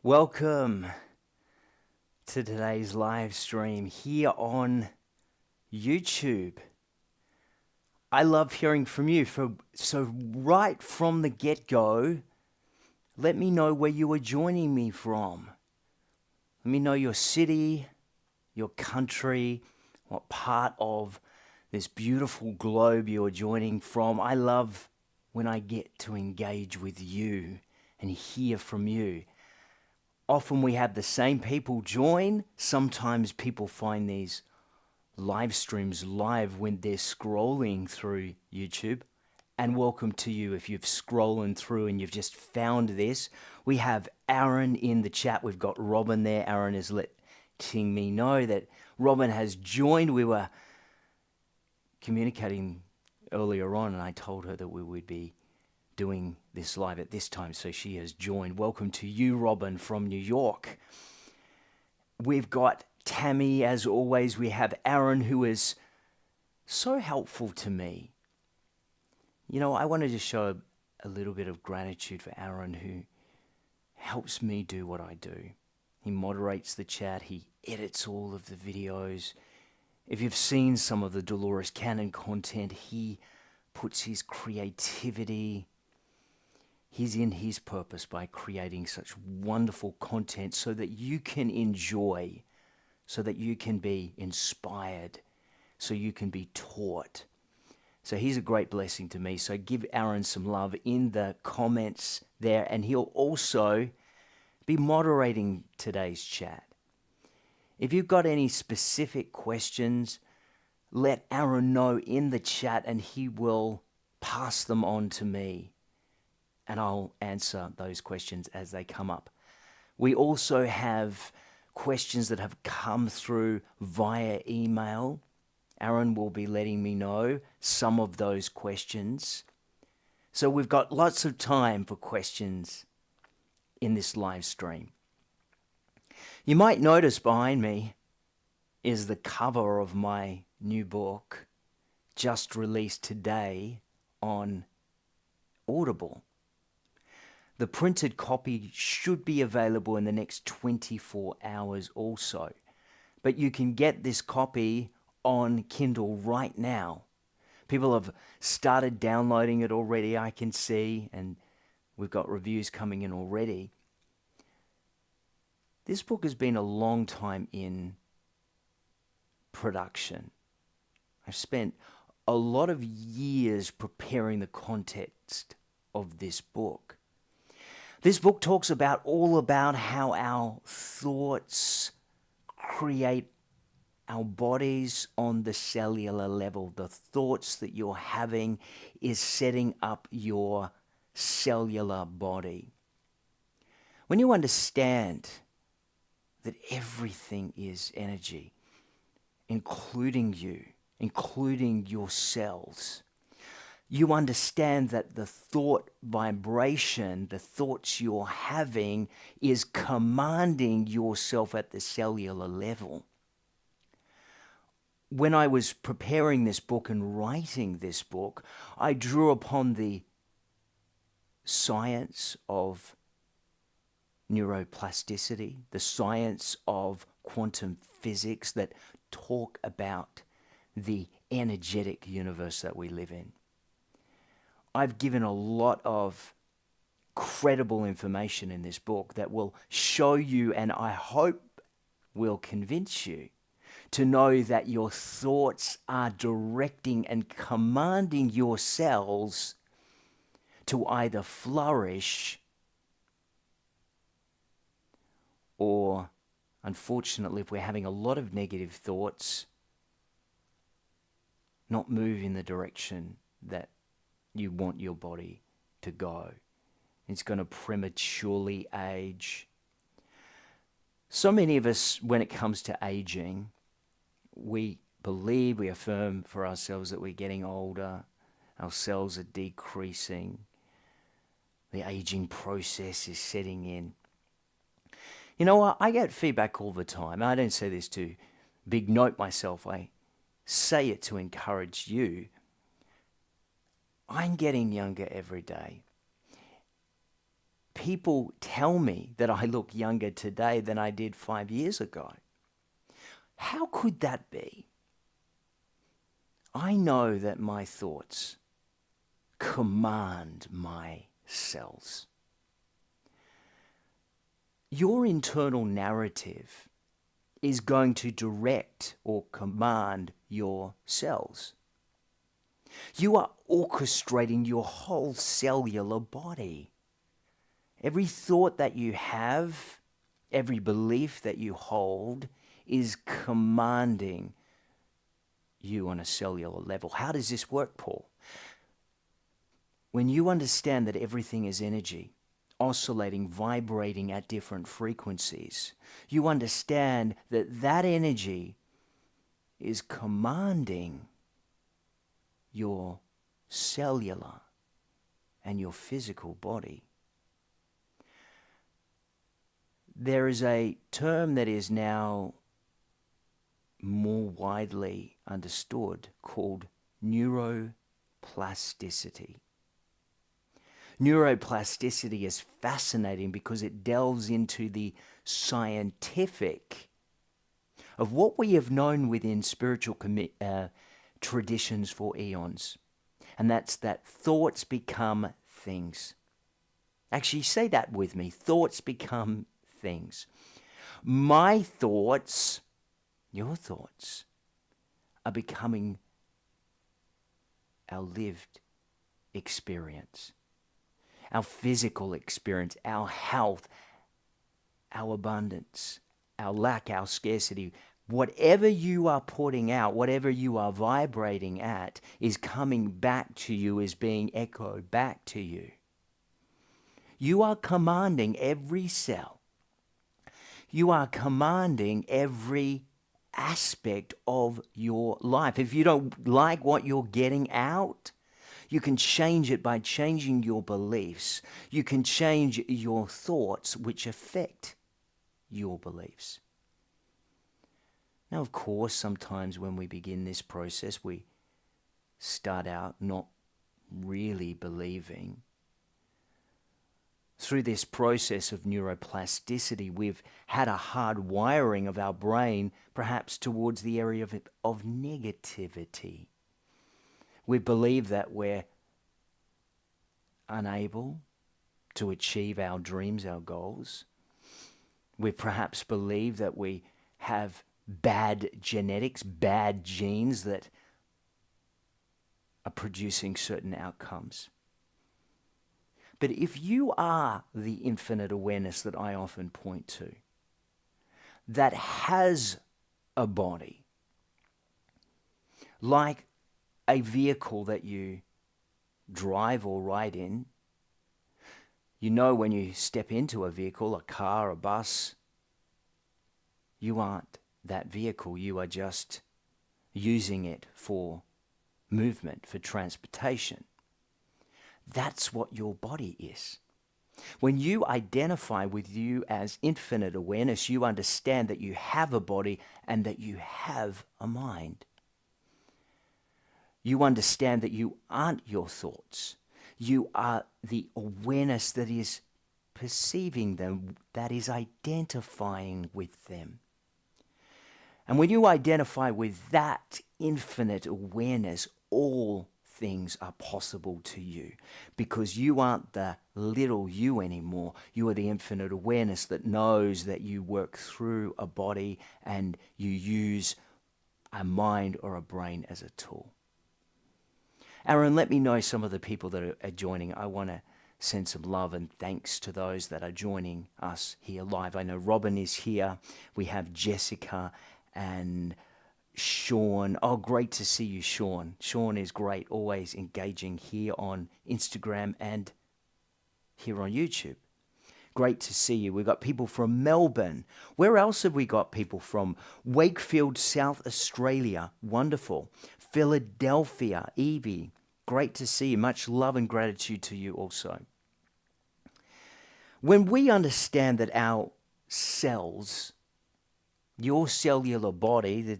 Welcome to today's live stream here on YouTube. I love hearing from you. So right from the get-go, let me know where you are joining me from. Let me know your city, your country, what part of this beautiful globe you're joining from. I love when I get to engage with you and hear from you. Often we have the same people join. Sometimes people find these live streams live when they're scrolling through YouTube. And welcome to you if you've scrolling through and you've just found this. We have Aaron in the chat. We've got Robin there. Aaron is letting me know that Robin has joined. We were communicating earlier on and I told her that we would be doing this live at this time, so she has joined. Welcome to you, Robin, from New York. We've got Tammy, as always. We have Aaron, who is so helpful to me. You know, I wanted to show a little bit of gratitude for Aaron, who helps me do what I do. He moderates the chat. He edits all of the videos. If you've seen some of the Dolores Cannon content, he puts his creativity. He's in his purpose by creating such wonderful content so that you can enjoy, so that you can be inspired, so you can be taught. So he's a great blessing to me. So give Aaron some love in the comments there, and he'll also be moderating today's chat. If you've got any specific questions, let Aaron know in the chat and he will pass them on to me. And I'll answer those questions as they come up. We also have questions that have come through via email. Aaron will be letting me know some of those questions. So we've got lots of time for questions in this live stream. You might notice behind me is the cover of my new book, just released today on Audible. The printed copy should be available in the next 24 hours also. But you can get this copy on Kindle right now. People have started downloading it already, I can see, and we've got reviews coming in already. This book has been a long time in production. I've spent a lot of years preparing the context of this book. This book talks all about how our thoughts create our bodies on the cellular level. The thoughts that you're having is setting up your cellular body. When you understand that everything is energy, including you, including your cells, you understand that the thought vibration, the thoughts you're having, is commanding yourself at the cellular level. When I was preparing this book and writing this book, I drew upon the science of neuroplasticity, the science of quantum physics that talk about the energetic universe that we live in. I've given a lot of credible information in this book that will show you, and I hope will convince you, to know that your thoughts are directing and commanding your cells to either flourish or, unfortunately, if we're having a lot of negative thoughts, not move in the direction that you want your body to go. It's going to prematurely age. So many of us, when it comes to aging, we believe, we affirm for ourselves that we're getting older, our cells are decreasing, the aging process is setting in. You know what? I get feedback all the time. I don't say this to big note myself. I say it to encourage you. I'm getting younger every day. people tell me that I look younger today than I did 5 years ago. How could that be? I know that my thoughts command my cells. Your internal narrative is going to direct or command your cells. You are orchestrating your whole cellular body. Every thought that you have, every belief that you hold is commanding you on a cellular level. How does this work, Paul? When you understand that everything is energy, oscillating, vibrating at different frequencies, you understand that that energy is commanding your cellular and your physical body. There is a term that is now more widely understood called neuroplasticity. Neuroplasticity is fascinating because it delves into the scientific of what we have known within spiritual traditions for eons. And that's that thoughts become things. Actually, say that with me. Thoughts become things. My thoughts, your thoughts, are becoming our lived experience, our physical experience, our health, our abundance, our lack, our scarcity. Whatever you are putting out, whatever you are vibrating at, is coming back to you, is being echoed back to you. You are commanding every cell. You are commanding every aspect of your life. If you don't like what you're getting out, you can change it by changing your beliefs. You can change your thoughts, which affect your beliefs. Now, of course, sometimes when we begin this process, we start out not really believing. Through this process of neuroplasticity, we've had a hard wiring of our brain, perhaps towards the area of negativity. We believe that we're unable to achieve our dreams, our goals. We perhaps believe that we have bad genetics, bad genes that are producing certain outcomes. But if you are the infinite awareness that I often point to, that has a body, like a vehicle that you drive or ride in, you know when you step into a vehicle, a car, a bus, you aren't that vehicle. You are just using it for movement, for transportation. That's what your body is. When you identify with you as infinite awareness, you understand that you have a body and that you have a mind. You understand that you aren't your thoughts. You are the awareness that is perceiving them, that is identifying with them. And when you identify with that infinite awareness, all things are possible to you, because you aren't the little you anymore. You are the infinite awareness that knows that you work through a body and you use a mind or a brain as a tool. Aaron, let me know some of the people that are joining. I want to send some love and thanks to those that are joining us here live. I know Robin is here. We have Jessica and Sean. Oh, great to see you, Sean. Sean is great, always engaging here on Instagram and here on YouTube. Great to see you. We've got people from Melbourne. Where else have we got people from? Wakefield, South Australia. Wonderful. Philadelphia, Evie. Great to see you. Much love and gratitude to you also. When we understand that our cells, your cellular body, the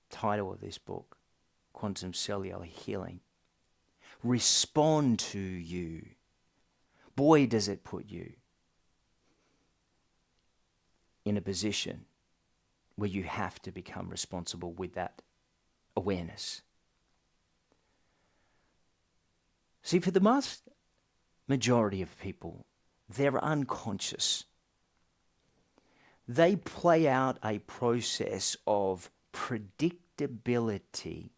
title of this book, Quantum Cellular Healing, respond to you. boy, does it put you in a position where you have to become responsible with that awareness. See, for the majority of people, they're unconscious. They play out a process of predictability.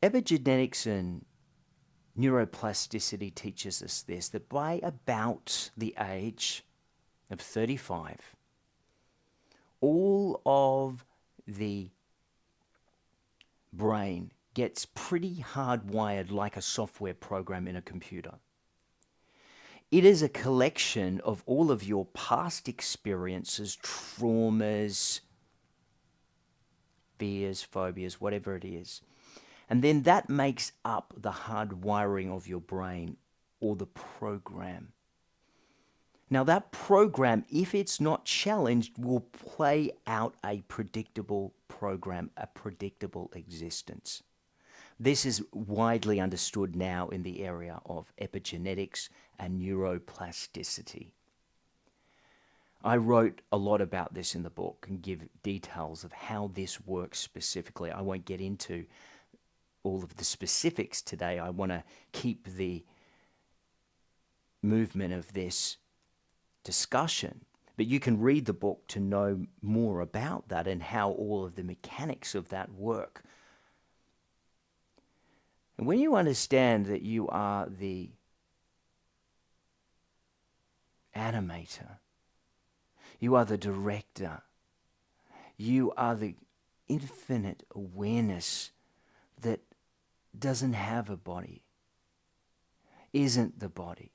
Epigenetics and neuroplasticity teaches us this, that by about the age of 35, all of the brain gets pretty hardwired like a software program in a computer. It is a collection of all of your past experiences, traumas, fears, phobias, whatever it is. And then that makes up the hardwiring of your brain, or the program. Now that program, if it's not challenged, will play out a predictable program, a predictable existence. This is widely understood now in the area of epigenetics and neuroplasticity. I wrote a lot about this in the book and give details of how this works specifically. I won't get into all of the specifics today. I want to keep the movement of this discussion, but you can read the book to know more about that and how all of the mechanics of that work. And when you understand that you are the animator, you are the director, you are the infinite awareness that doesn't have a body, isn't the body,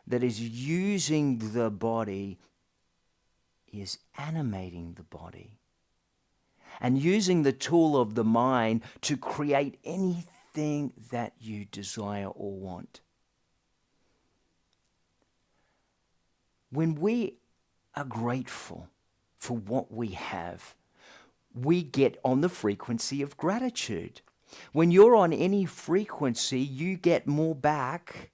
that is using the body, is animating the body, and using the tool of the mind to create anything that you desire or want. When we are grateful for what we have, we get on the frequency of gratitude. When you're on any frequency, you get more back.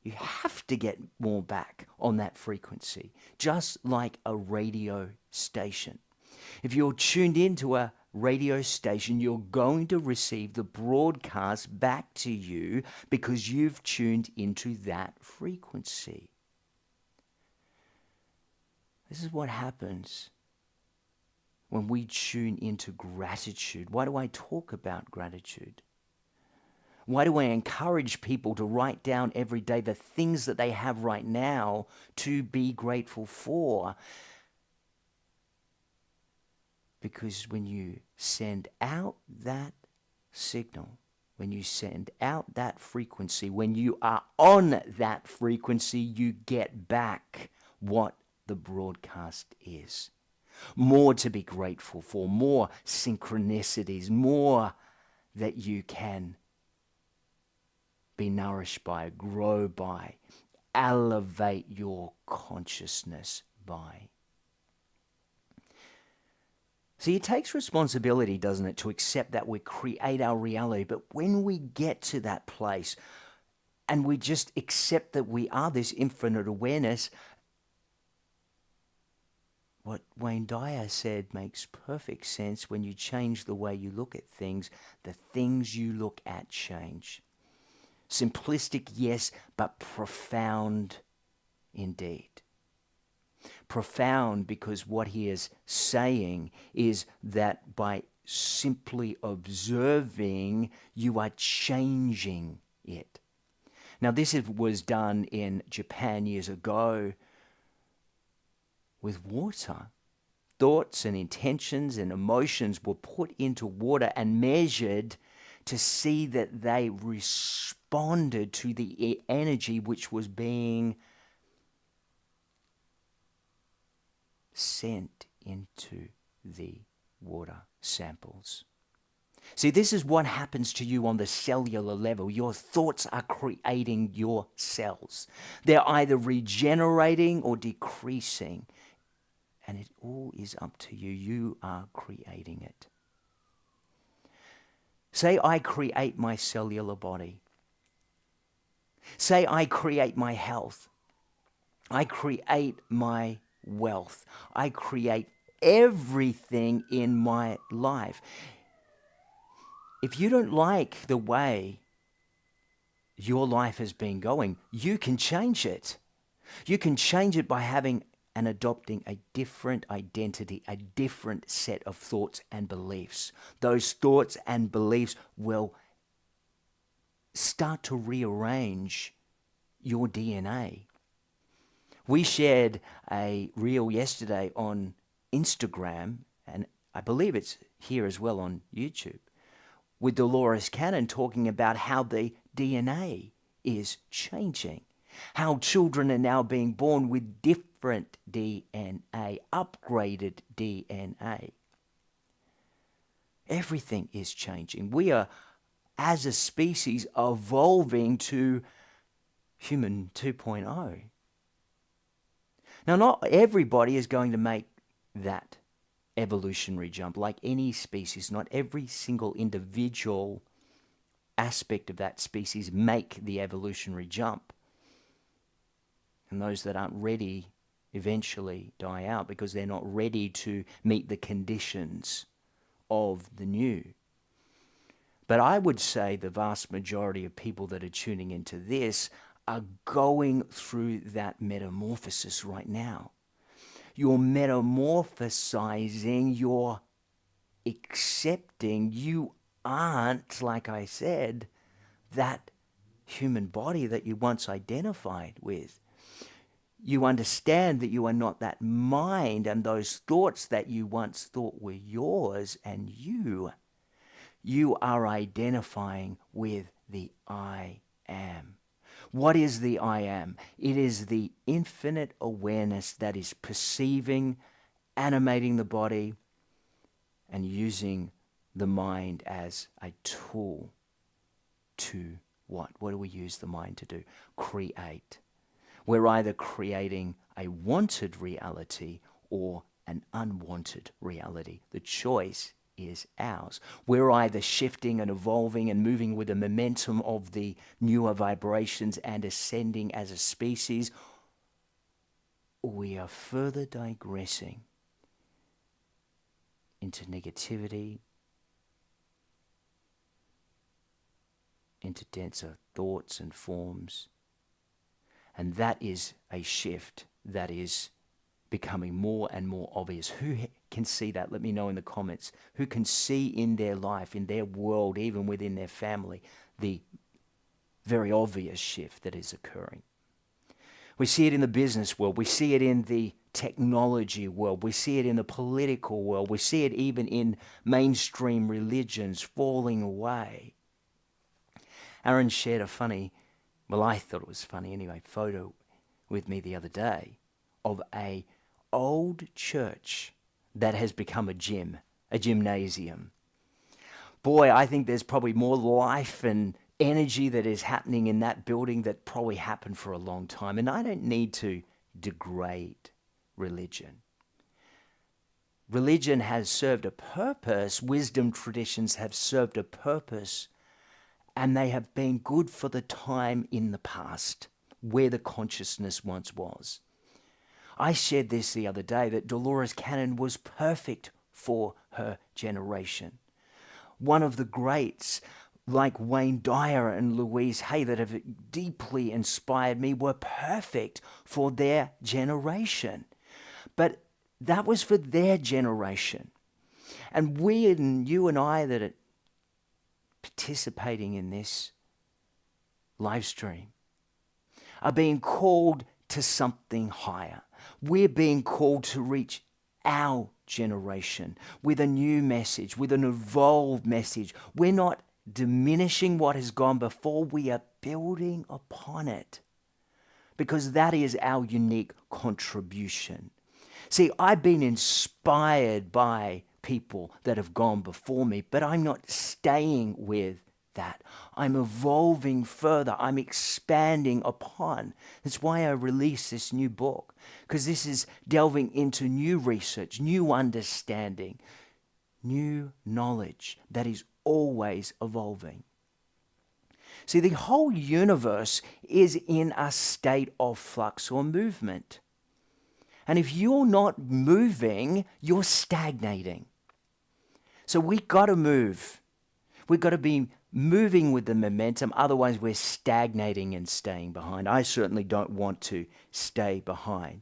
You have to get more back on that frequency, just like a radio station. If you're tuned into a radio station, you're going to receive the broadcast back to you because you've tuned into that frequency. This is what happens when we tune into gratitude. Why do I talk about gratitude? Why do I encourage people to write down every day the things that they have right now to be grateful for? Because when you send out that signal, when you send out that frequency, when you are on that frequency, you get back what the broadcast is. More to be grateful for, more synchronicities, more that you can be nourished by, grow by, elevate your consciousness by. See, it takes responsibility, doesn't it, to accept that we create our reality. But when we get to that place and we just accept that we are this infinite awareness, what Wayne Dyer said makes perfect sense. When you change the way you look at things, the things you look at change. Simplistic, yes, but profound indeed. Profound because what he is saying is that by simply observing, you are changing it. Now, this was done in Japan years ago with water. Thoughts and intentions and emotions were put into water and measured to see that they responded to the energy which was being sent into the water samples. See, this is what happens to you on the cellular level. Your thoughts are creating your cells. They're either regenerating or decreasing. And it all is up to you. You are creating it. Say, I create my cellular body. Say, I create my health. I create my wealth. I create everything in my life. If you don't like the way your life has been going, you can change it. You can change it by having and adopting a different identity, a different set of thoughts and beliefs. Those thoughts and beliefs will start to rearrange your DNA. We shared a reel yesterday on Instagram, and I believe it's here as well on YouTube, with Dolores Cannon talking about how the DNA is changing, how children are now being born with different DNA, upgraded DNA. Everything is changing. We are, as a species, evolving to human 2.0. Now, not everybody is going to make that evolutionary jump. Like any species, not every single individual aspect of that species make the evolutionary jump. And those that aren't ready eventually die out because they're not ready to meet the conditions of the new. But I would say the vast majority of people that are tuning into this are going through that metamorphosis right now. You're metamorphosizing, you're accepting you aren't, like I said, that human body that you once identified with. You understand that you are not that mind and those thoughts that you once thought were yours and you. You are identifying with the I am. What is the I am? It is the infinite awareness that is perceiving, animating the body, and using the mind as a tool to what? What do we use the mind to do? Create. We're either creating a wanted reality or an unwanted reality. The choice is ours. We're either shifting and evolving and moving with the momentum of the newer vibrations and ascending as a species, or we are further digressing into negativity, into denser thoughts and forms. And that is a shift that is becoming more and more obvious. Who can see that? Let me know in the comments. Who can see in their life, in their world, even within their family, the very obvious shift that is occurring? We see it in the business world. We see it in the technology world. We see it in the political world. We see it even in mainstream religions falling away. Aaron shared a funny, well, I thought it was funny anyway, photo with me the other day of a old church that has become a gym, a gymnasium. Boy, I think there's probably more life and energy that is happening in that building that probably happened for a long time. And I don't need to degrade religion. Religion has served a purpose. Wisdom traditions have served a purpose. And they have been good for the time in the past where the consciousness once was. I shared this the other day that Dolores Cannon was perfect for her generation. One of the greats like Wayne Dyer and Louise Hay that have deeply inspired me were perfect for their generation. But that was for their generation. And we and you and I that are participating in this live stream are being called to something higher. We're being called to reach our generation with a new message, with an evolved message. We're not diminishing what has gone before, we are building upon it because that is our unique contribution. See, I've been inspired by people that have gone before me, but I'm not staying with that. I'm evolving further. I'm expanding upon. That's why I released this new book, because this is delving into new research, new understanding, new knowledge that is always evolving. See, the whole universe is in a state of flux or movement. And if you're not moving, you're stagnating. So we got to move. We've got to be moving with the momentum. Otherwise, we're stagnating and staying behind. I certainly don't want to stay behind.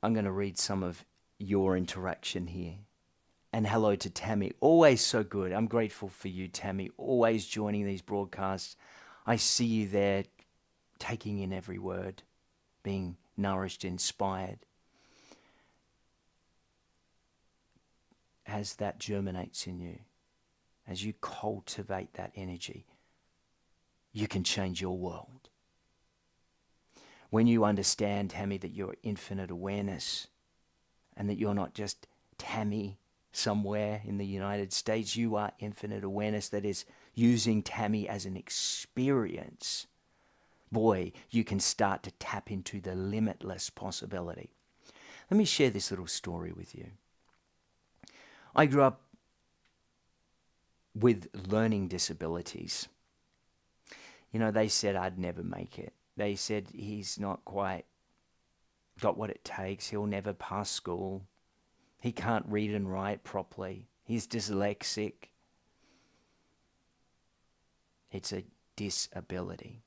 I'm going to read some of your interaction here. And hello to Tammy. Always so good. I'm grateful for you, Tammy. Always joining these broadcasts. I see you there, taking in every word, being nourished, inspired. As that germinates in you, as you cultivate that energy, you can change your world. When you understand, Tammy, that you're infinite awareness and that you're not just Tammy somewhere in the United States, you are infinite awareness that is using Tammy as an experience. Boy, you can start to tap into the limitless possibility. Let me share this little story with you. I grew up with learning disabilities. You know, they said I'd never make it. They said he's not quite got what it takes. He'll never pass school. He can't read and write properly. He's dyslexic. It's a disability.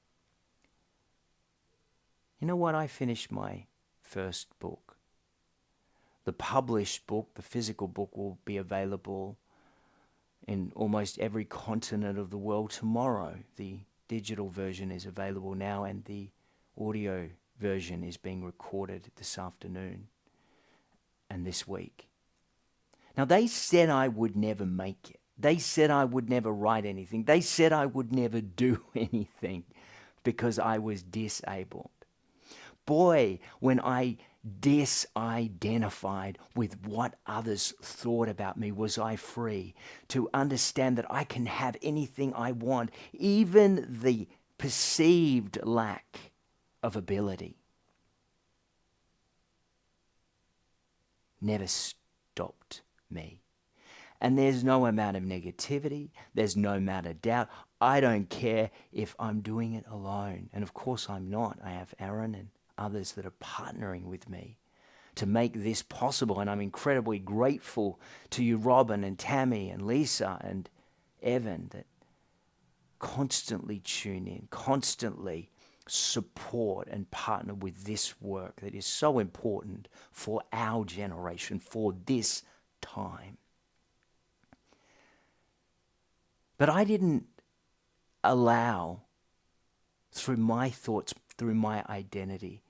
You know what? I finished my first book. The published book, the physical book, will be available in almost every continent of the world tomorrow. The digital version is available now, and the audio version is being recorded this afternoon and this week. Now, they said I would never make it. They said I would never write anything. They said I would never do anything because I was disabled. Boy, when I disidentified with what others thought about me, was I free to understand that I can have anything I want, even the perceived lack of ability. Never stopped me. And there's no amount of negativity, there's no amount of doubt. I don't care if I'm doing it alone. And of course I'm not. I have Aaron and others that are partnering with me to make this possible. And I'm incredibly grateful to you, Robin and Tammy and Lisa and Evan, that constantly tune in, constantly support and partner with this work that is so important for our generation, for this time. But I didn't allow, through my thoughts, through my identity,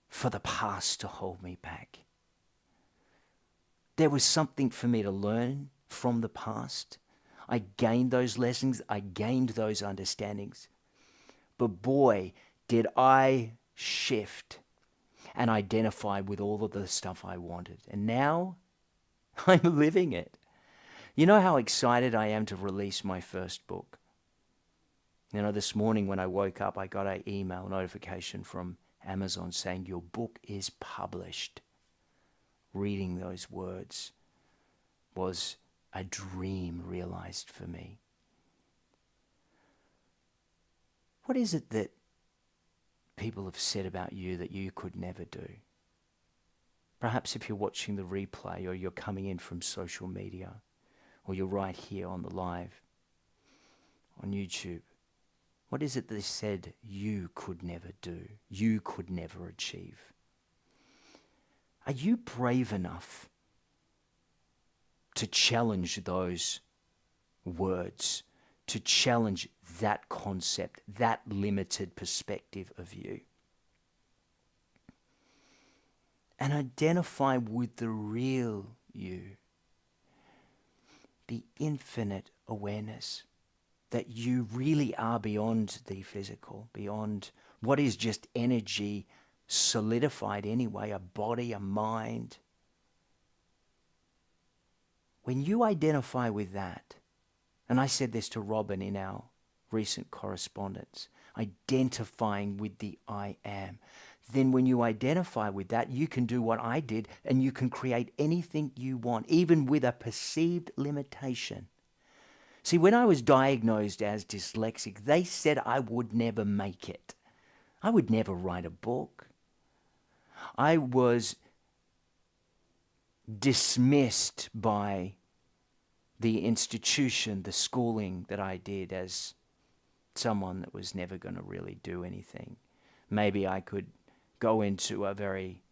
for the past to hold me back. There was something for me to learn from the past. I gained those lessons, I gained those understandings. But boy, did I shift and identify with all of the stuff I wanted. And now I'm living it. You know how excited I am to release my first book? You know, this morning when I woke up, I got an email notification from Amazon saying, your book is published. Reading those words was a dream realized for me. What is it that people have said about you that you could never do? Perhaps if you're watching the replay or you're coming in from social media or you're right here on the live on YouTube, what is it they said you could never do, you could never achieve? Are you brave enough to challenge those words, to challenge that concept, that limited perspective of you? And identify with the real you, the infinite awareness that you really are beyond the physical, beyond what is just energy solidified anyway, a body, a mind. When you identify with that, and I said this to Robin in our recent correspondence, identifying with the I am, then when you identify with that, you can do what I did and you can create anything you want, even with a perceived limitation. See, when I was diagnosed as dyslexic, they said I would never make it. I would never write a book. I was dismissed by the institution, the schooling that I did, as someone that was never going to really do anything. Maybe I could go into a very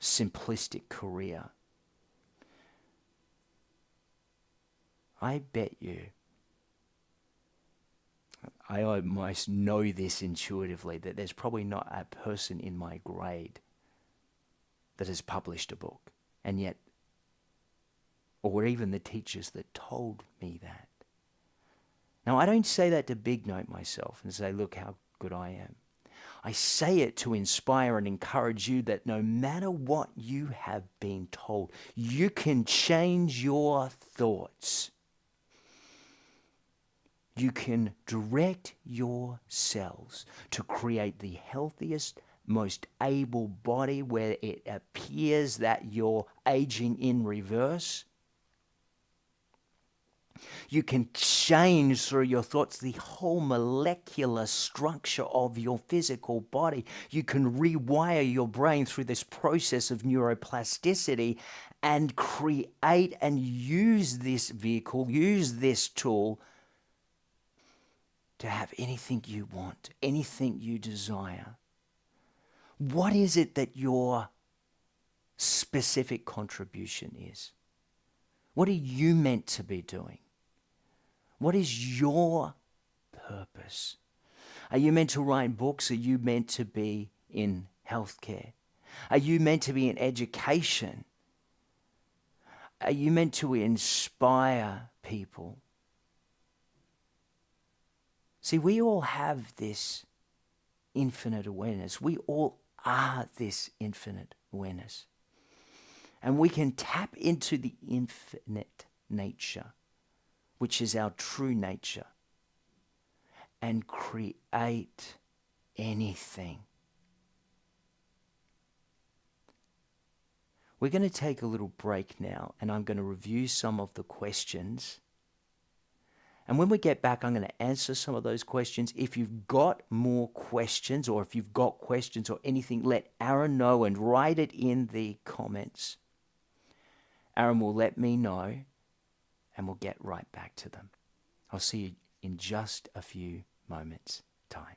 simplistic career. I bet you, I almost know this intuitively, that there's probably not a person in my grade that has published a book. And yet, or even the teachers that told me that. Now, I don't say that to big note myself and say, look how good I am. I say it to inspire and encourage you that no matter what you have been told, you can change your thoughts. You can direct your cells to create the healthiest, most able body where it appears that you're aging in reverse. You can change through your thoughts the whole molecular structure of your physical body. You can rewire your brain through this process of neuroplasticity and create and use this vehicle, use this tool to have anything you want, anything you desire. What is it that your specific contribution is? What are you meant to be doing? What is your purpose? Are you meant to write books? Are you meant to be in healthcare? Are you meant to be in education? Are you meant to inspire people? See, we all have this infinite awareness. We all are this infinite awareness. And we can tap into the infinite nature, which is our true nature, and create anything. We're going to take a little break now, and I'm going to review some of the questions. And when we get back, I'm going to answer some of those questions. If you've got more questions, or if you've got questions or anything, let Aaron know and write it in the comments. Aaron will let me know, and we'll get right back to them. I'll see you in just a few moments' time.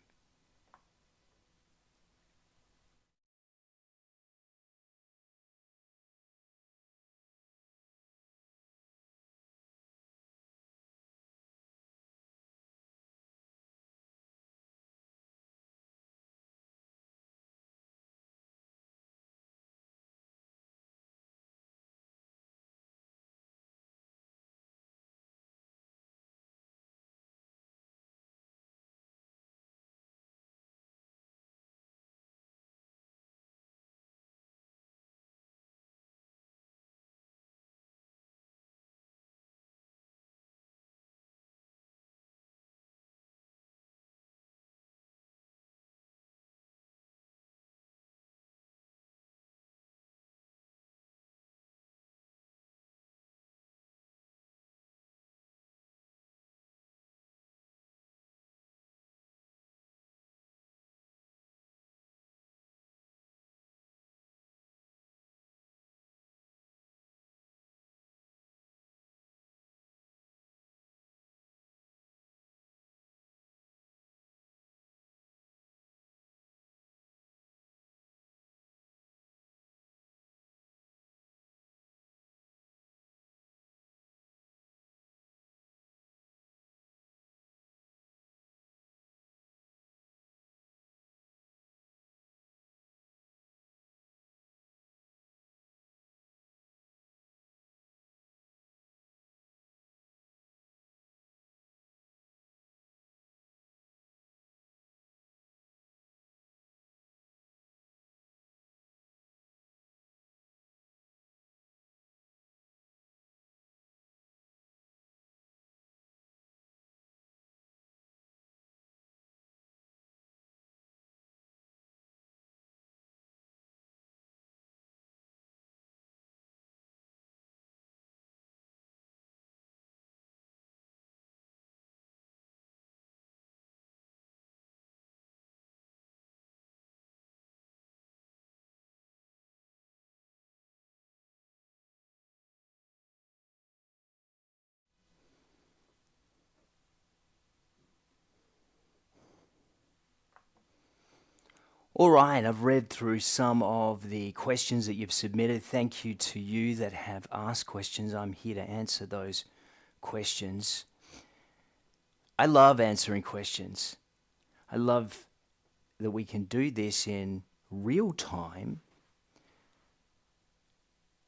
All right, I've read through some of the questions that you've submitted. Thank you to you that have asked questions. I'm here to answer those questions. I love answering questions. I love that we can do this in real time,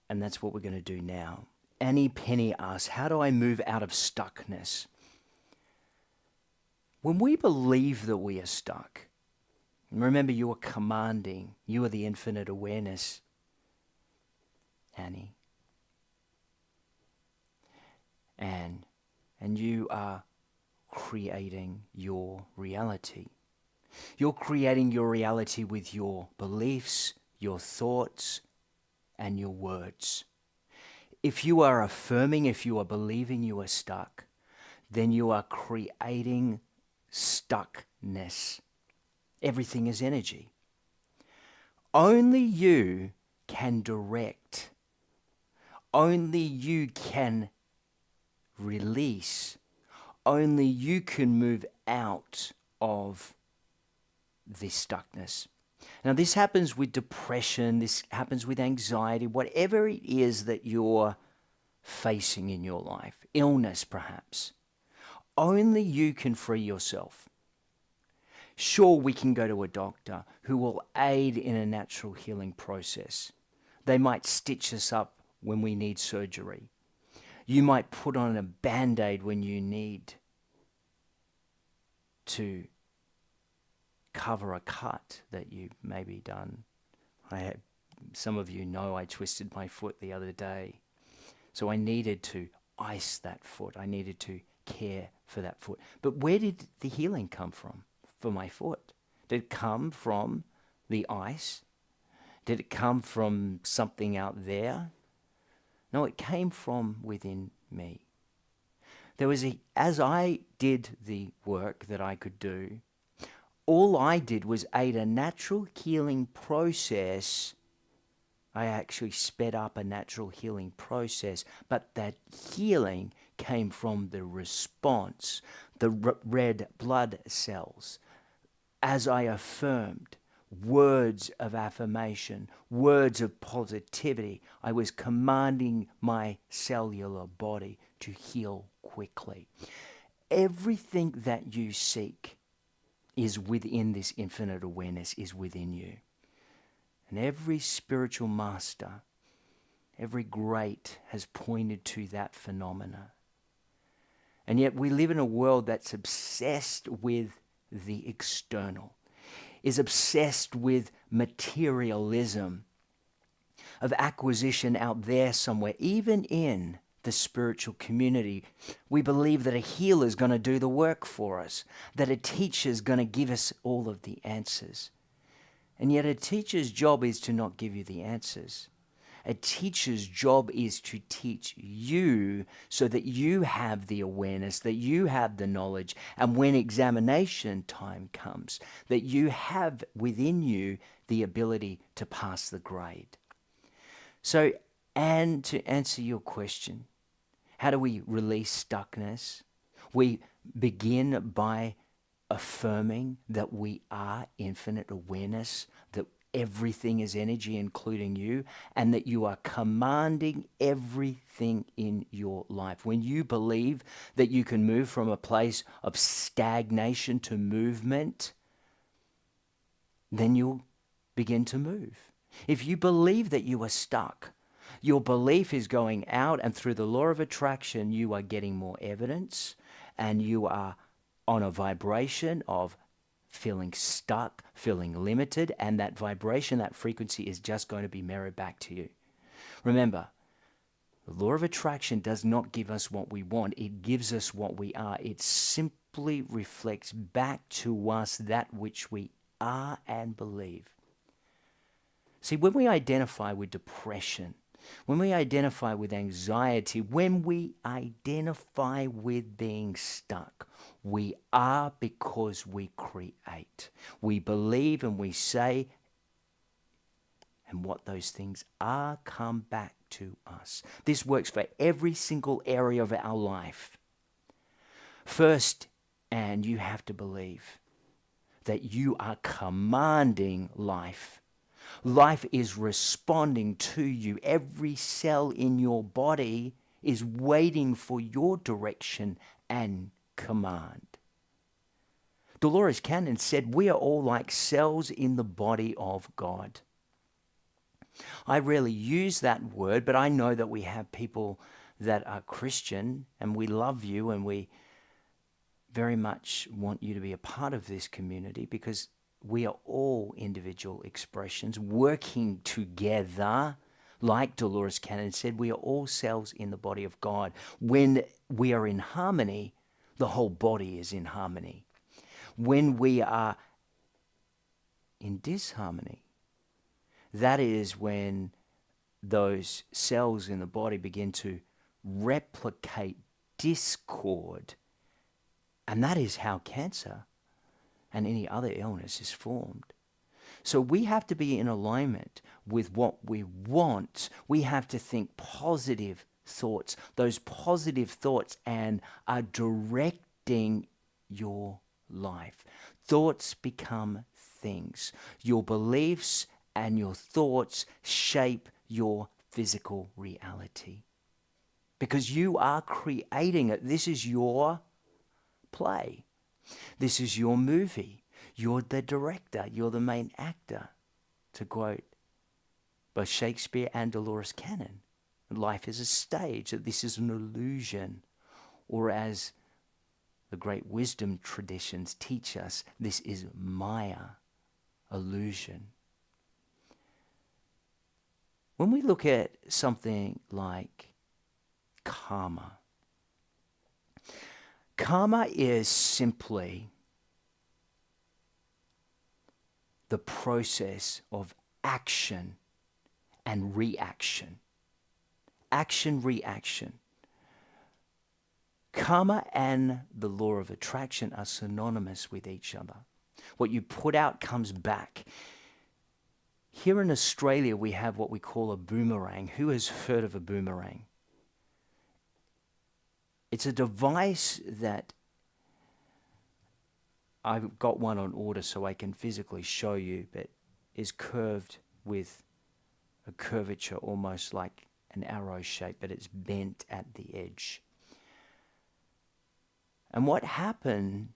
and that's what we're going to do now. Annie Penny asks, how do I move out of stuckness? When we believe that we are stuck, and remember, you are commanding, you are the infinite awareness, Annie. And you are creating your reality. You're creating your reality with your beliefs, your thoughts, and your words. If you are affirming, if you are believing you are stuck, then you are creating stuckness. Everything is energy. Only you can direct. Only you can release. Only you can move out of this stuckness. Now, this happens with depression, this happens with anxiety, whatever it is that you're facing in your life, illness perhaps. Only you can free yourself. Sure, we can go to a doctor who will aid in a natural healing process. They might stitch us up when we need surgery. You might put on a Band-Aid when you need to cover a cut that you maybe done. Some of you know I twisted my foot the other day. So I needed to ice that foot. I needed to care for that foot. But where did the healing come from for my foot? Did it come from the ice? Did it come from something out there? No, it came from within me. As I did the work that I could do, all I did was aid a natural healing process. I actually sped up a natural healing process, but that healing came from the response, the red blood cells. As I affirmed words of affirmation, words of positivity, I was commanding my cellular body to heal quickly. Everything that you seek is within this infinite awareness, is within you. And every spiritual master, every great has pointed to that phenomena. And yet we live in a world that's obsessed with the external, is obsessed with materialism, of acquisition out there somewhere. Even in the spiritual community, we believe that a healer is going to do the work for us, that a teacher is going to give us all of the answers. And yet a teacher's job is to not give you the answers. A teacher's job is to teach you so that you have the awareness, that you have the knowledge, and when examination time comes, that you have within you the ability to pass the grade. So, and to answer your question, how do we release stuckness? We begin by affirming that we are infinite awareness, that everything is energy, including you, and that you are commanding everything in your life. When you believe that you can move from a place of stagnation to movement, then you'll begin to move. If you believe that you are stuck, your belief is going out, and through the law of attraction, you are getting more evidence, and you are on a vibration of feeling stuck, feeling limited, and that vibration, that frequency is just going to be mirrored back to you. Remember, the law of attraction does not give us what we want. It gives us what we are. It simply reflects back to us that which we are and believe. See, when we identify with depression, when we identify with anxiety, when we identify with being stuck, we are because we create. We believe and we say, and what those things are come back to us. This works for every single area of our life. First, and you have to believe that you are commanding life. Life is responding to you. Every cell in your body is waiting for your direction and command. Dolores Cannon said, "We are all like cells in the body of God." I rarely use that word, but I know that we have people that are Christian, and we love you, and we very much want you to be a part of this community, because we are all individual expressions working together. Like Dolores Cannon said, we are all cells in the body of God. When we are in harmony, the whole body is in harmony. When we are in disharmony, that is when those cells in the body begin to replicate discord. And that is how cancer and any other illness is formed. So we have to be in alignment with what we want. We have to think positive thoughts, those positive thoughts, and are directing your life. Thoughts become things. Your beliefs and your thoughts shape your physical reality, because you are creating it. This is your play. This is your movie. You're the director. You're the main actor, to quote both Shakespeare and Dolores Cannon. Life is a stage, that this is an illusion. Or as the great wisdom traditions teach us, this is Maya, illusion. When we look at something like karma, karma is simply the process of action and reaction. Action, reaction. Karma and the law of attraction are synonymous with each other. What you put out comes back. Here in Australia, we have what we call a boomerang. Who has heard of a boomerang? It's a device that I've got one on order so I can physically show you, but is curved with a curvature almost like an arrow shape, but it's bent at the edge. And what happened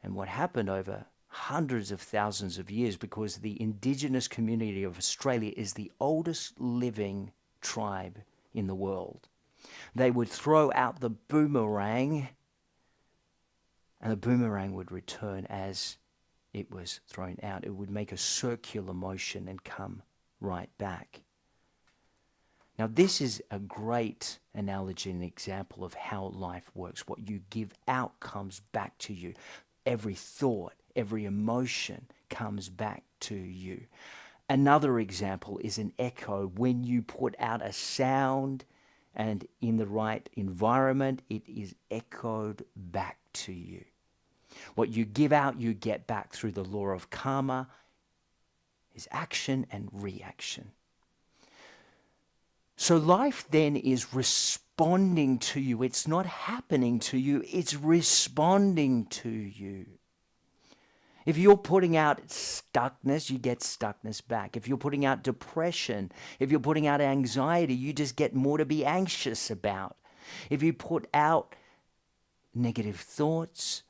over hundreds of thousands of years, because the indigenous community of Australia is the oldest living tribe in the world. They would throw out the boomerang, and the boomerang would return as it was thrown out. It would make a circular motion and come right back. Now, this is a great analogy and example of how life works. What you give out comes back to you. Every thought, every emotion comes back to you. Another example is an echo. When you put out a sound and in the right environment, it is echoed back to you. What you give out, you get back through the law of karma, is action and reaction. So life then is responding to you. It's not happening to you, it's responding to you. If you're putting out stuckness, you get stuckness back. If you're putting out depression, if you're putting out anxiety, you just get more to be anxious about. If you put out negative thoughts,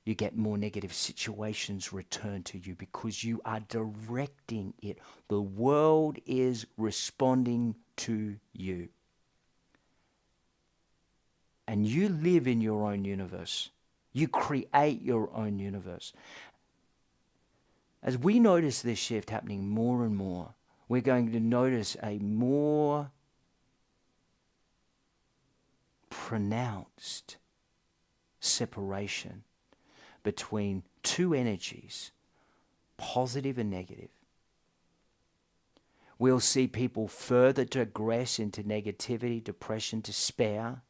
you get more negative situations returned to you, because you are directing it. The world is responding to you. And you live in your own universe. You create your own universe. As we notice this shift happening more and more, we're going to notice a more pronounced separation between two energies, positive and negative. We'll see people further digress into negativity, depression, despair,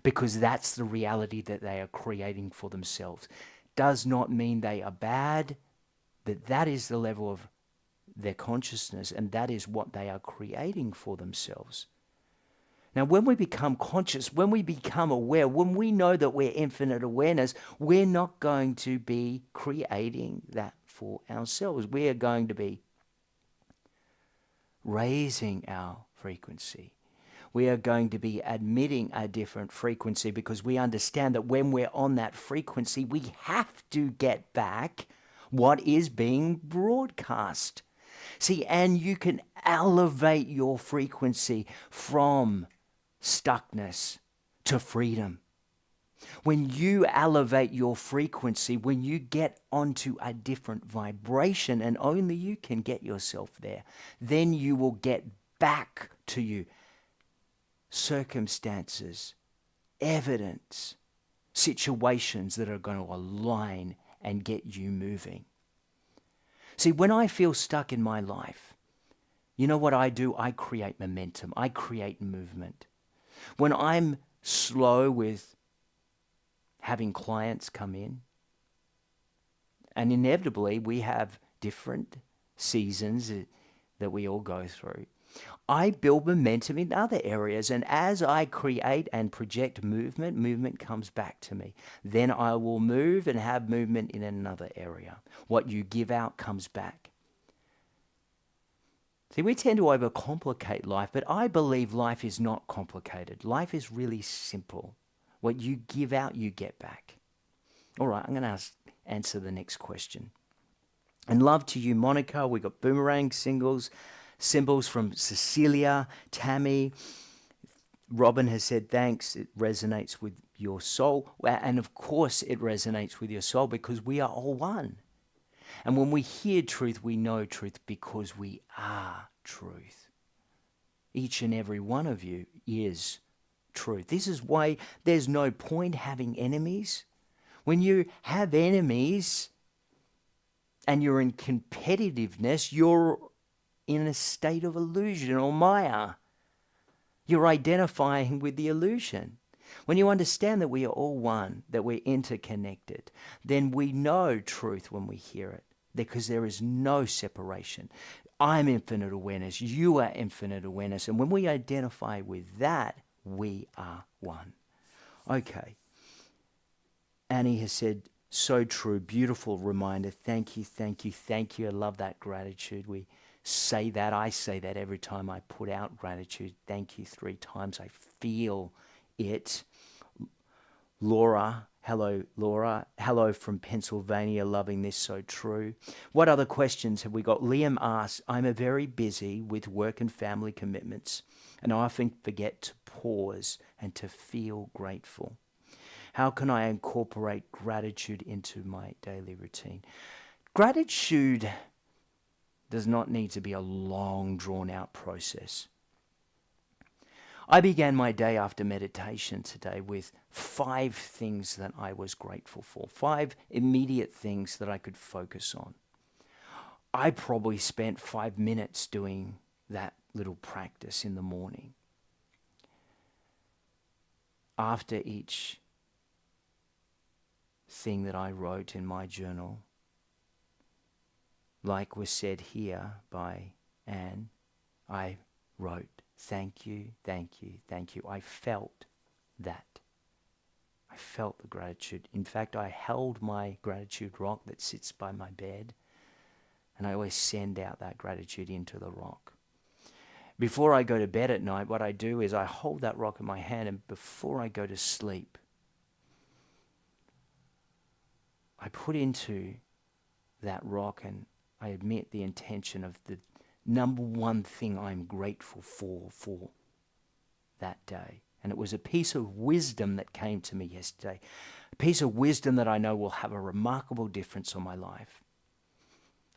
because that's the reality that they are creating for themselves. Does not mean they are bad, but that is the level of their consciousness, and that is what they are creating for themselves. Now, when we become conscious, when we become aware, when we know that we're infinite awareness, we're not going to be creating that for ourselves. We are going to be raising our frequency. We are going to be admitting a different frequency because we understand that when we're on that frequency, we have to get back what is being broadcast. See, and you can elevate your frequency from stuckness to freedom. When you elevate your frequency, when you get onto a different vibration, and only you can get yourself there, then you will get back to you circumstances, evidence, situations that are going to align and get you moving. See, when I feel stuck in my life, you know what I do? I create momentum. I create movement. When I'm slow with having clients come in, and inevitably we have different seasons that we all go through, I build momentum in other areas, and as I create and project movement, movement comes back to me. Then I will move and have movement in another area. What you give out comes back. See, we tend to overcomplicate life, but I believe life is not complicated. Life is really simple. What you give out, you get back. All right, I'm going to answer the next question. And love to you, Monica. We got boomerang symbols from Cecilia, Tammy. Robin has said, thanks. It resonates with your soul. And of course it resonates with your soul because we are all one. And when we hear truth, we know truth because we are truth. Each and every one of you is truth. This is why there's no point having enemies. When you have enemies and you're in competitiveness, you're in a state of illusion or Maya. You're identifying with the illusion. When you understand that we are all one, that we're interconnected, then we know truth when we hear it because there is no separation. I'm infinite awareness. You are infinite awareness. And when we identify with that, we are one. Okay. Annie has said, so true. Beautiful reminder. Thank you, thank you, thank you. I love that gratitude. We say that. I say that every time I put out gratitude. Thank you 3 times. I feel it. Laura, hello, Laura. Hello from Pennsylvania. Loving this. So true. What other questions have we got? Liam asks, I'm very busy with work and family commitments, and I often forget to pause and to feel grateful. How can I incorporate gratitude into my daily routine? Gratitude does not need to be a long, drawn-out process. I began my day after meditation today with 5 things that I was grateful for, 5 immediate things that I could focus on. I probably spent 5 minutes doing that little practice in the morning. After each thing that I wrote in my journal, like was said here by Anne, I wrote, thank you, thank you, thank you. I felt that. I felt the gratitude. In fact, I held my gratitude rock that sits by my bed, and I always send out that gratitude into the rock. Before I go to bed at night, what I do is I hold that rock in my hand, and before I go to sleep, I put into that rock and I admit the intention of the number one thing I'm grateful for that day. And it was a piece of wisdom that came to me yesterday. A piece of wisdom that I know will have a remarkable difference on my life.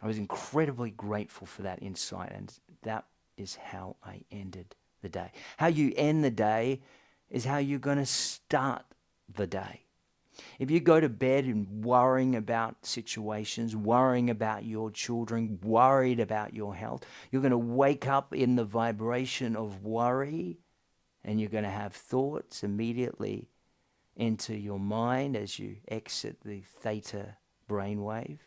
I was incredibly grateful for that insight, and that is how I ended the day. How you end the day is how you're going to start the day. If you go to bed and worrying about situations, worrying about your children, worried about your health, you're going to wake up in the vibration of worry, and you're going to have thoughts immediately enter your mind as you exit the theta brainwave,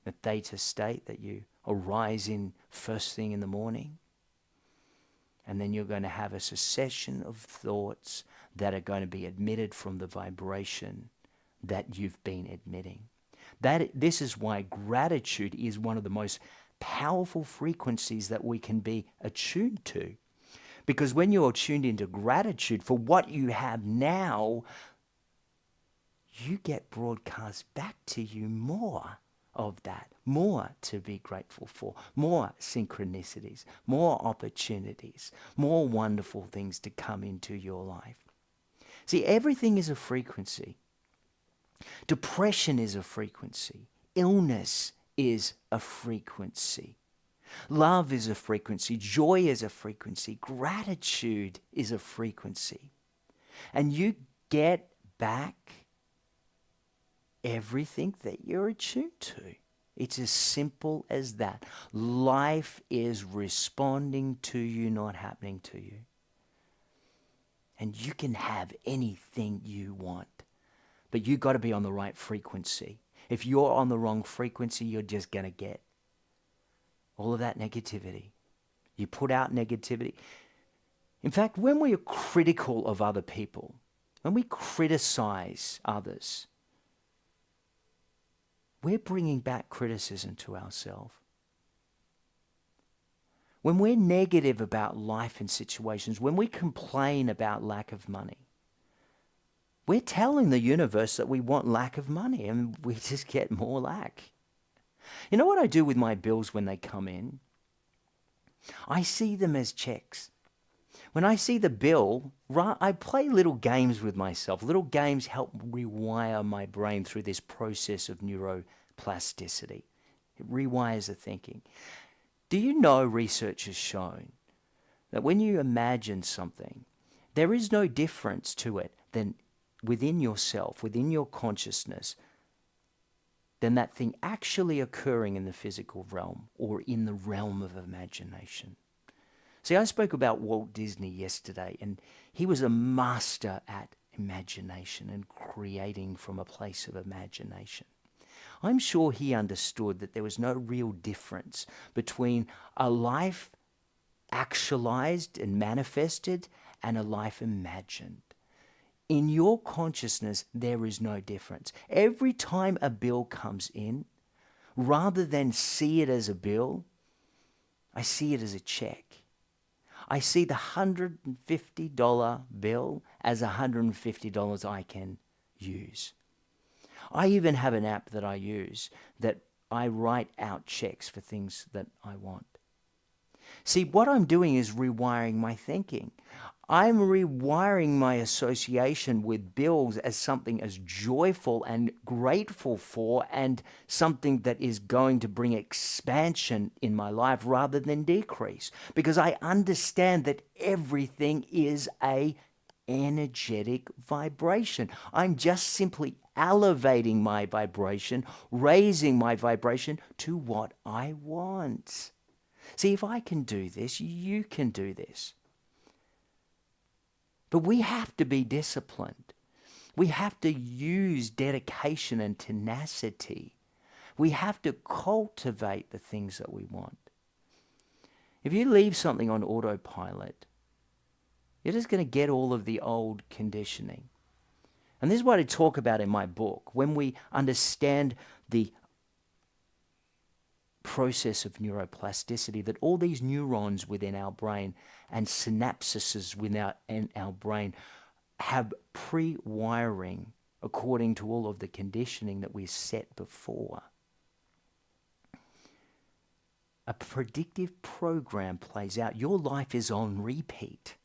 the theta state that you arise in first thing in the morning. And then you're going to have a succession of thoughts that are going to be emitted from the vibration that you've been emitting. This is why gratitude is one of the most powerful frequencies that we can be attuned to. Because when you're tuned into gratitude for what you have now, you get broadcast back to you more of that, more to be grateful for, more synchronicities, more opportunities, more wonderful things to come into your life. See, everything is a frequency. Depression is a frequency. Illness is a frequency. Love is a frequency. Joy is a frequency. Gratitude is a frequency. And you get back everything that you're attuned to. It's as simple as that. Life is responding to you, not happening to you. And you can have anything you want. But you got to be on the right frequency. If you're on the wrong frequency, you're just going to get all of that negativity. You put out negativity. In fact, when we are critical of other people, when we criticize others, we're bringing back criticism to ourselves. When we're negative about life and situations, when we complain about lack of money, we're telling the universe that we want lack of money, and we just get more lack. You know what I do with my bills when they come in? I see them as checks. When I see the bill, I play little games with myself. Little games help rewire my brain through this process of neuroplasticity. It rewires the thinking. Do you know research has shown that when you imagine something, there is no difference to it than within yourself, within your consciousness, than that thing actually occurring in the physical realm or in the realm of imagination. See, I spoke about Walt Disney yesterday, and he was a master at imagination and creating from a place of imagination. I'm sure he understood that there was no real difference between a life actualized and manifested and a life imagined. In your consciousness, there is no difference. Every time a bill comes in, rather than see it as a bill, I see it as a check. I see the $150 bill as $150 I can use. I even have an app that I use that I write out checks for things that I want. See, what I'm doing is rewiring my thinking. I'm rewiring my association with bills as something as joyful and grateful for, and something that is going to bring expansion in my life rather than decrease. Because I understand that everything is a energetic vibration. I'm just simply elevating my vibration, raising my vibration to what I want. See, if I can do this, you can do this. But we have to be disciplined. We have to use dedication and tenacity. We have to cultivate the things that we want. If you leave something on autopilot, you're just going to get all of the old conditioning. And this is what I talk about in my book. When we understand the process of neuroplasticity, that all these neurons within our brain and synapses within our brain have pre-wiring according to all of the conditioning that we set before. A predictive program plays out. Your life is on repeat.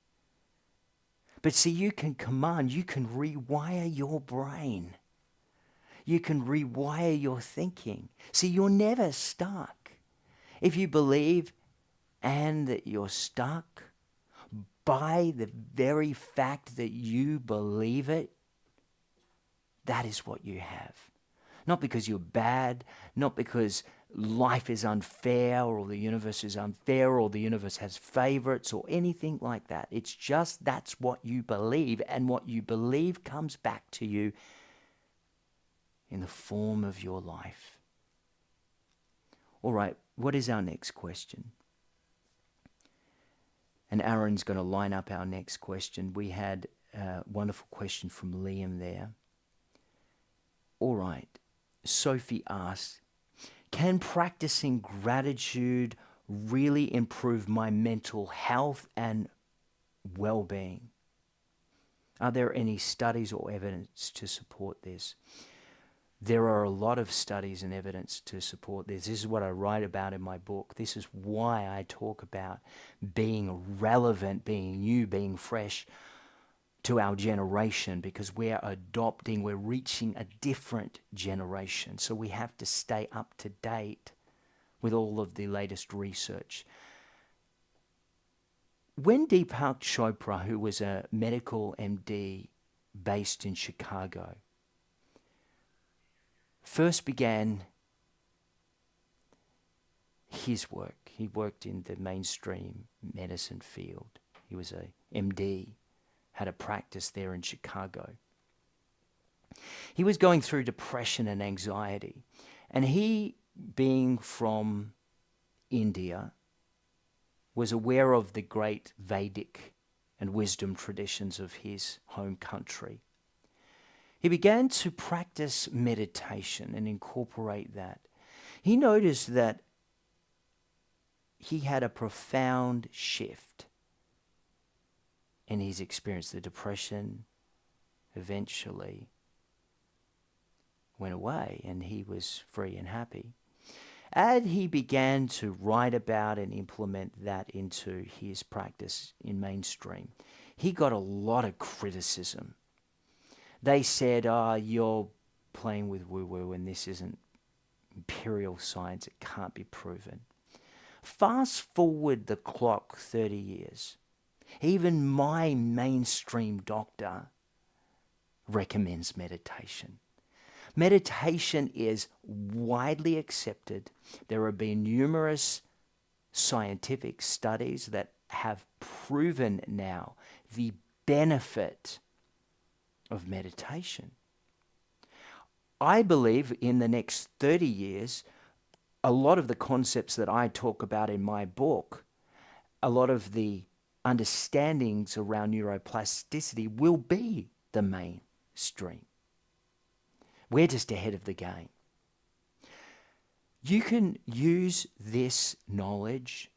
But see, you can rewire your brain. You can rewire your thinking. See, you're never stuck. If you believe and that you're stuck, by the very fact that you believe it, that is what you have. Not because you're bad, not because life is unfair or the universe is unfair or the universe has favorites or anything like that. It's just that's what you believe, and what you believe comes back to you in the form of your life. All right, what is our next question? And Aaron's going to line up our next question. We had a wonderful question from Liam there. All right. Sophie asks, can practicing gratitude really improve my mental health and well-being? Are there any studies or evidence to support this? There are a lot of studies and evidence to support this. This is what I write about in my book. This is why I talk about being relevant, being new, being fresh to our generation, because we're reaching a different generation. So we have to stay up to date with all of the latest research. When Deepak Chopra, who was a medical MD based in Chicago, first began his work, he worked in the mainstream medicine field. He was a MD, had a practice there in Chicago. He was going through depression and anxiety, and he, being from India, was aware of the great Vedic and wisdom traditions of his home country. He began to practice meditation and incorporate that. He noticed that he had a profound shift in his experience. The depression eventually went away and he was free and happy. As he began to write about and implement that into his practice in mainstream, he got a lot of criticism. They said, you're playing with woo-woo and this isn't imperial science, it can't be proven. Fast forward the clock 30 years. Even my mainstream doctor recommends meditation. Meditation is widely accepted. There have been numerous scientific studies that have proven now the benefit of meditation. I believe in the next 30 years, a lot of the concepts that I talk about in my book, a lot of the understandings around neuroplasticity will be the mainstream. We're just ahead of the game. You can use this knowledge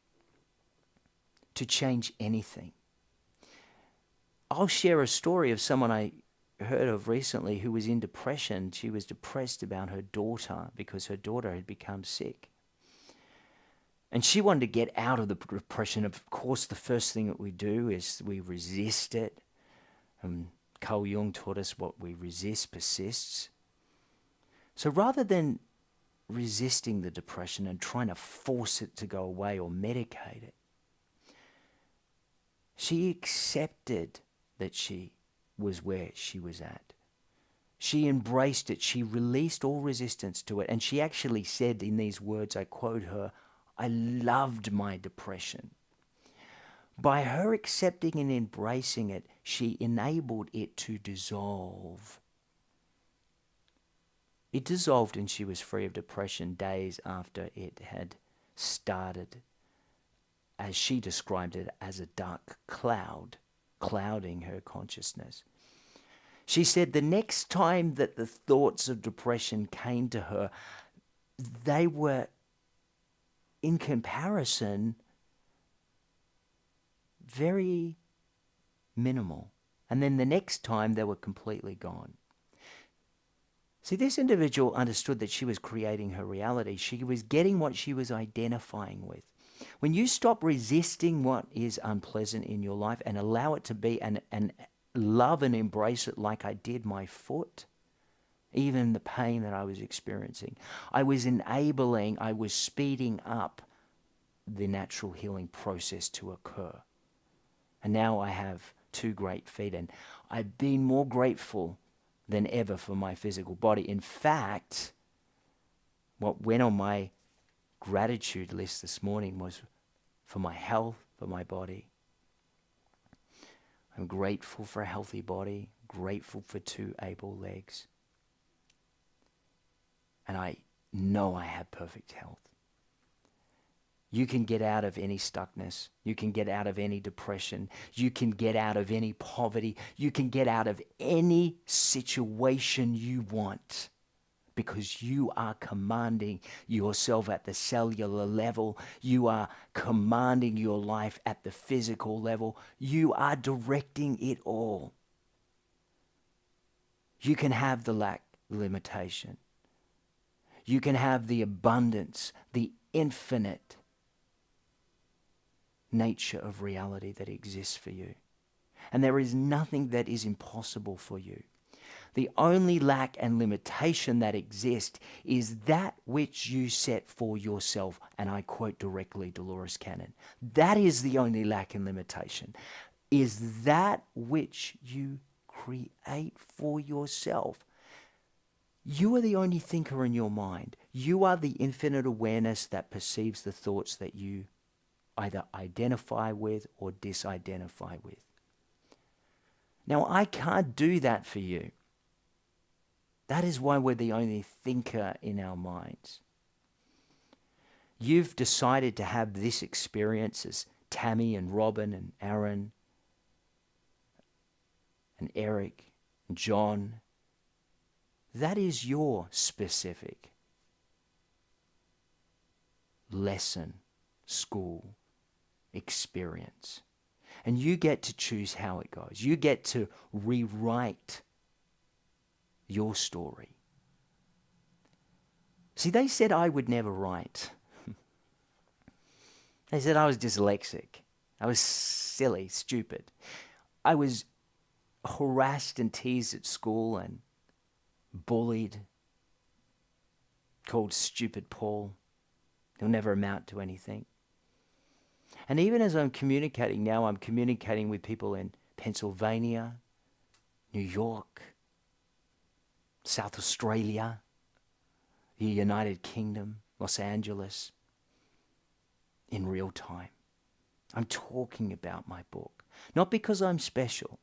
to change anything. I'll share a story of someone I heard of recently who was in depression. She was depressed about her daughter because her daughter had become sick. And she wanted to get out of the depression. Of course, the first thing that we do is we resist it. Carl Jung taught us what we resist persists. So rather than resisting the depression and trying to force it to go away or medicate it, she accepted that she was where she was at. She embraced it. She released all resistance to it. And she actually said in these words, I quote her, I loved my depression. By her accepting and embracing it, she enabled it to dissolve. It dissolved and she was free of depression days after it had started, as she described it, as a dark cloud, clouding her consciousness. She said the next time that the thoughts of depression came to her, they were, in comparison, very minimal. And then the next time they were completely gone. See, this individual understood that she was creating her reality. She was getting what she was identifying with. When you stop resisting what is unpleasant in your life and allow it to be and love and embrace it like I did my foot, even the pain that I was experiencing, I was speeding up the natural healing process to occur. And now I have two great feet, and I've been more grateful than ever for my physical body. In fact, what went on my gratitude list this morning was for my health, for my body. I'm grateful for a healthy body, grateful for two able legs. And I know I have perfect health. You can get out of any stuckness. You can get out of any depression. You can get out of any poverty. You can get out of any situation you want, because you are commanding yourself at the cellular level. You are commanding your life at the physical level. You are directing it all. You can have the lack, limitation. You can have the abundance, the infinite nature of reality that exists for you. And there is nothing that is impossible for you. The only lack and limitation that exists is that which you set for yourself. And I quote directly Dolores Cannon. That is the only lack and limitation, is that which you create for yourself. You are the only thinker in your mind. You are the infinite awareness that perceives the thoughts that you either identify with or disidentify with. Now, I can't do that for you. That is why we're the only thinker in our minds. You've decided to have this experience as Tammy and Robin and Aaron and Eric and John. That is your specific lesson, school, experience. And you get to choose how it goes. You get to rewrite your story. See, they said I would never write. They said I was dyslexic. I was silly, stupid. I was harassed and teased at school and bullied, called stupid Paul. He'll never amount to anything. And even as I'm communicating now, I'm communicating with people in Pennsylvania, New York, South Australia, the United Kingdom, Los Angeles, in real time. I'm talking about my book, not because I'm special,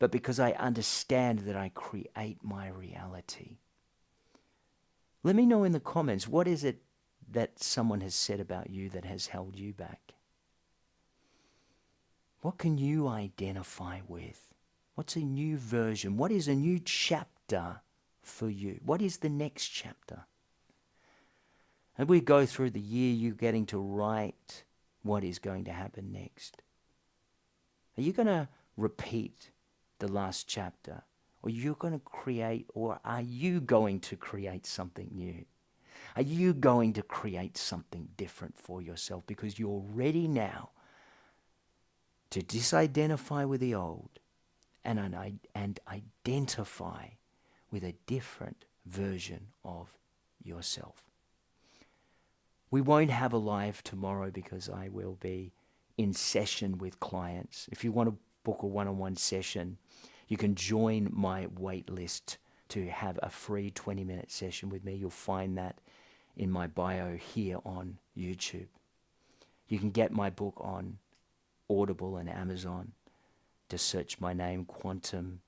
but because I understand that I create my reality. Let me know in the comments, what is it that someone has said about you that has held you back? What can you identify with? What's a new version? What is a new chapter for you? What is the next chapter? And we go through the year, you getting to write what is going to happen next. Are you going to repeat the last chapter? Or you're going to create, or are you going to create something new? Are you going to create something different for yourself? Because you're ready now to disidentify with the old and identify with a different version of yourself. We won't have a live tomorrow because I will be in session with clients. If you want to book a one-on-one session, you can join my wait list to have a free 20-minute session with me. You'll find that in my bio here on YouTube. You can get my book on Audible and Amazon. Just search my name, Quantum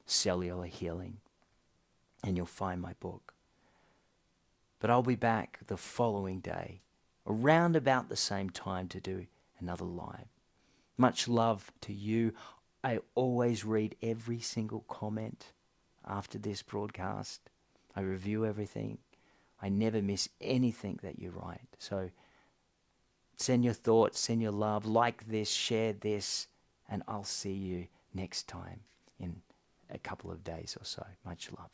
Cellular Healing, and you'll find my book. But I'll be back the following day, around about the same time, to do another live. Much love to you. I always read every single comment after this broadcast. I review everything. I never miss anything that you write. So send your thoughts, send your love, like this, share this, and I'll see you next time in a couple of days or so. Much love.